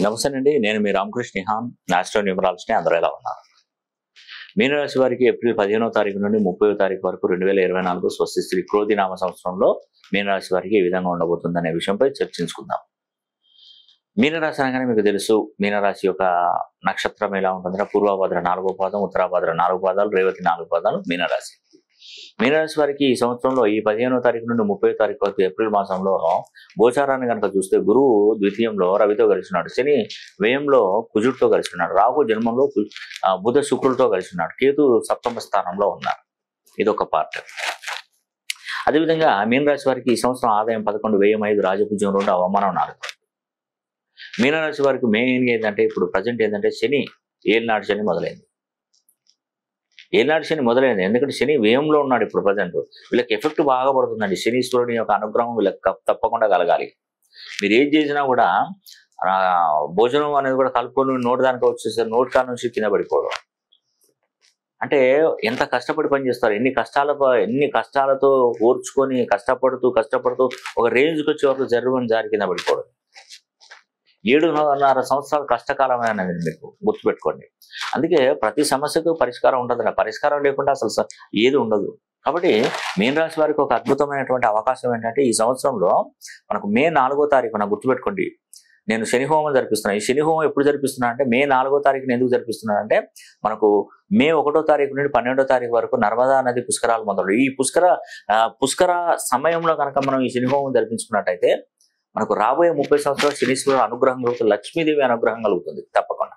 నమస్తే అండి. నేను మీ రామకృష్ణ నిహాన్, ఆస్ట్రో న్యూమరాలజిస్ట్. అందరూ ఎలా ఉన్నారు? మీనరాశి వారికి ఏప్రిల్ 15వ తారీఖు నుండి 30వ తారీఖు వరకు 2024 స్వస్తి శ్రీ క్రోధి నామ సంవత్సరంలో మీనరాశి వారికి ఏ విధంగా ఉండబోతుందనే విషయంపై చర్చించుకుందాం. మీనరాశి అనగానే మీకు తెలుసు, మీనరాశి యొక్క నక్షత్రం ఎలా ఉంటుందంటే పూర్వభద్ర 4వ పాదం, ఉత్తరాభద్ర 4 పాదాలు, రేవతి 4 పాదాలు మీనరాశి. మీనరాశి వారికి ఈ సంవత్సరంలో ఈ 15వ తారీఖు నుండి 30వ తారీఖు వరకు ఏప్రిల్ మాసంలో గోచారాన్ని కనుక చూస్తే గురువు ద్వితీయంలో రవితో కలిసి ఉన్నాడు, శని వ్యయంలో కుజుడితో కలిసి ఉన్నాడు, రాహు జన్మంలో బుధ శుక్రుడితో కలిసి ఉన్నాడు, కేతు సప్తమ స్థానంలో ఉన్నారు. ఇదొక పార్ట్. అదేవిధంగా మీనరాశి వారికి ఈ సంవత్సరం ఆదాయం 11, వ్యయం 5, రాజపూజ్యం 2, అవమానం 4. మీనరాశి వారికి మెయిన్ ఏంటంటే ఇప్పుడు ప్రజెంట్ ఏంటంటే శని ఏలినాటి శని మొదలైంది. ఏలినాటి శని మొదలైంది ఎందుకంటే శని వ్యయంలో ఉన్నాడు ఇప్పుడు ప్రజెంట్. వీళ్ళకి ఎఫెక్ట్ బాగా పడుతుందండి. శనీశ్వరుని యొక్క అనుగ్రహం వీళ్ళకి తప్పకుండా కలగాలి. మీరు ఏం చేసినా కూడా భోజనం అనేది కూడా కలుపుకొని నోటి దానికి వచ్చేసరి నోటి కాడ నుంచి కింద పడిపోవడం. అంటే ఎంత కష్టపడి పని చేస్తారు, ఎన్ని కష్టాలతో ఓర్చుకొని కష్టపడుతూ ఒక రేంజ్కి వచ్చే వరకు జారి కింద పడిపోవడం. 7.5 సంవత్సరాలు కష్టకాలమైనది మీకు గుర్తుపెట్టుకోండి. అందుకే ప్రతి సమస్యకు పరిష్కారం ఉంటుంది. పరిష్కారం లేకుండా అసలు ఏది ఉండదు. కాబట్టి మీనరాశి వారికి ఒక అద్భుతమైనటువంటి అవకాశం ఏంటంటే ఈ సంవత్సరంలో మనకు మే 4వ తారీఖున గుర్తుపెట్టుకోండి, నేను శని హోమం జరిపిస్తున్నాను. ఈ శని హోమం ఎప్పుడు జరిపిస్తున్నాను అంటే మే 4వ తారీఖున ఎందుకు జరిపిస్తున్నాను అంటే మనకు మే 1వ తారీఖు నుండి 12వ తారీఖు వరకు నర్మదా నది పుష్కరాలు మొదలు. ఈ పుష్కర సమయంలో కనుక మనం ఈ శని హోమం జరిపించుకున్నట్టయితే మనకు రాబోయే 30 సంవత్సరాలు శనీశ్వరుడు అనుగ్రహం కలుగుతుంది, లక్ష్మీదేవి అనుగ్రహం కలుగుతుంది తప్పకుండా.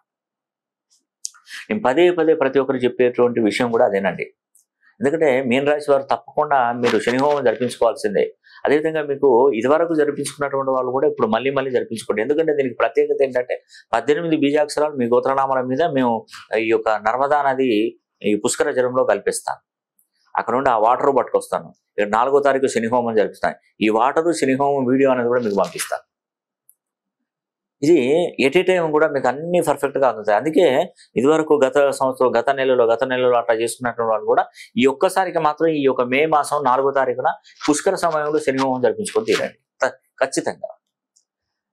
నేను పదే ప్రతి ఒక్కరు చెప్పేటువంటి విషయం కూడా అదేనండి. ఎందుకంటే మీనరాశి వారు తప్పకుండా మీరు శని హోమం జరిపించుకోవాల్సిందే. అదేవిధంగా మీకు ఇదివరకు జరిపించుకున్నటువంటి వాళ్ళు కూడా ఇప్పుడు మళ్ళీ జరిపించుకోండి. ఎందుకంటే దీనికి ప్రత్యేకత ఏంటంటే 18 బీజాక్షరాలు మీ గోత్రనామాల మీద మేము ఈ యొక్క నర్మదా నది ఈ పుష్కర జలంలో కల్పిస్తాను. అక్కడ నుండి ఆ వాటర్ పట్టుకొస్తాను. 4వ తారీఖు శని హోమం జరిపిస్తాను. ఈ వాటరు శని హోమం వీడియో అనేది కూడా మీకు పంపిస్తాను. ఇది ఎట్ టైం కూడా మీకు అన్ని పర్ఫెక్ట్గా అందుతాయి. అందుకే ఇదివరకు గత నెలలో అట్లా చేసుకున్నటువంటి వాళ్ళు కూడా ఈ ఒక్కసారికి మాత్రం ఈ యొక్క మే మాసం 4వ తారీఖున పుష్కర సమయంలో శని హోమం జరిపించుకొని తీరండి ఖచ్చితంగా.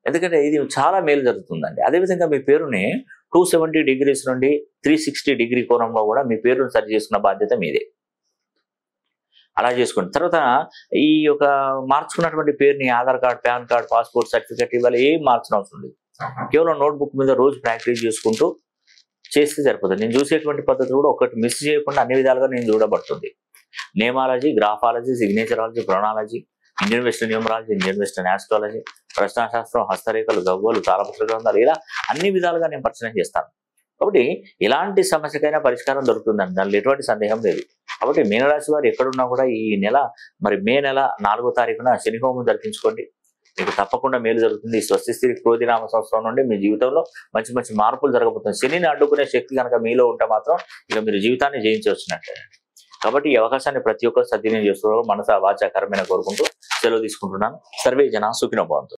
ఎందుకంటే ఇది చాలా మేలు జరుగుతుందండి. అదేవిధంగా మీ పేరుని 270 degrees నుండి 360 degree కోణంలో కూడా మీ పేరును సరి చేసుకున్న బాధ్యత మీదే. అలా చేసుకోండి. తర్వాత ఈ యొక్క మార్చుకున్నటువంటి పేరుని Aadhaar card, pan card, passport certificate ఇవాళ ఏం మార్చిన అవసరం లేదు. కేవలం నోట్బుక్ మీద రోజు ప్రాక్టీస్ చేసుకుంటూ చేస్తే సరిపోతుంది. నేను చూసేటువంటి పద్ధతి కూడా ఒకటి మిస్ చేయకుండా అన్ని విధాలుగా నేను చూడబడుతుంది. నేమాలజీ, గ్రాఫాలజీ, సిగ్నేచరాలజీ, ప్రొనాలజీ, Indian western numerology, Indian western astrology, ప్రశ్నాశాస్త్రం, హస్తరేఖలు, గవ్వలు, తాళపత్ర గ్రంథాలు, ఇలా అన్ని విధాలుగా నేను పరిచయం చేస్తాను. కాబట్టి ఎలాంటి సమస్యకైనా పరిష్కారం దొరుకుతుందండి, దానిలో ఎటువంటి సందేహం లేదు. కాబట్టి మీనరాశి వారు ఎక్కడున్నా కూడా ఈ నెల మే నెల 4వ తారీఖున శని హోమం జరిపించుకోండి. మీకు తప్పకుండా మేలు జరుగుతుంది. ఈ స్వస్తి శ్రీ క్రోధి నామ సంవత్సరం నుండి మీ జీవితంలో మంచి మార్పులు జరగబోతుంది. శనిని అడ్డుకునే శక్తి కనుక మీలో ఉంటే మాత్రం ఇక మీరు జీవితాన్ని జయించవచ్చినట్లే. కాబట్టి ఈ అవకాశాన్ని ప్రతి ఒక్కరు సద్వినియోగం చేస్తున్నారు. మనస వాచ కర్మేణ కోరుకుంటూ సెలవు తీసుకుంటున్నాను. సర్వే జన సుఖినో భవంతు.